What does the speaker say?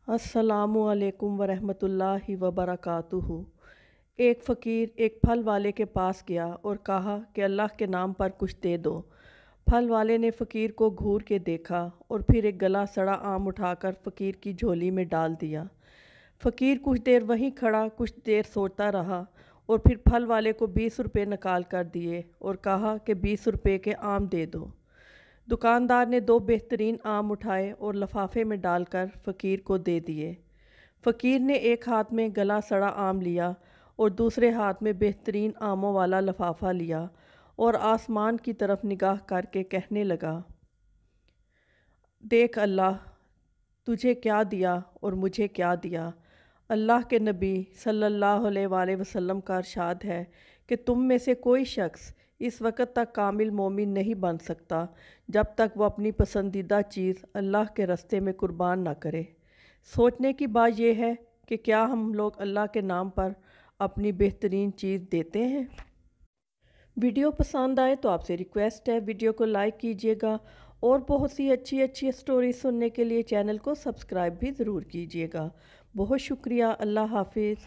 अस्सलामु अलैकुम वरहमतुल्लाहि वबरकातुहू। एक फ़कीर एक फल वाले के पास गया और कहा कि अल्लाह के नाम पर कुछ दे दो। फल वाले ने फ़कीर को घूर के देखा और फिर एक गला सड़ा आम उठाकर फ़कीर की झोली में डाल दिया। फ़कीर कुछ देर वहीं खड़ा कुछ देर सोचता रहा और फिर फल वाले को 20 रुपये निकाल कर दिए और कहा कि 20 रुपये के आम दे दो। दुकानदार ने 2 बेहतरीन आम उठाए और लिफाफे में डालकर फ़कीर को दे दिए। फ़कीर ने एक हाथ में गला सड़ा आम लिया और दूसरे हाथ में बेहतरीन आमों वाला लिफाफा लिया और आसमान की तरफ निगाह करके कहने लगा, देख अल्लाह, तुझे क्या दिया और मुझे क्या दिया। अल्लाह के नबी सल्लल्लाहु अलैहि वसल्लम का इरशाद है कि तुम में से कोई शख्स इस वक्त तक कामिल मोमिन नहीं बन सकता जब तक वो अपनी पसंदीदा चीज़ अल्लाह के रास्ते में कुर्बान ना करे। सोचने की बात यह है कि क्या हम लोग अल्लाह के नाम पर अपनी बेहतरीन चीज़ देते हैं। वीडियो पसंद आए तो आपसे रिक्वेस्ट है वीडियो को लाइक कीजिएगा और बहुत सी अच्छी अच्छी स्टोरी सुनने के लिए चैनल को सब्सक्राइब भी ज़रूर कीजिएगा। बहुत शुक्रिया। अल्लाह हाफिज़।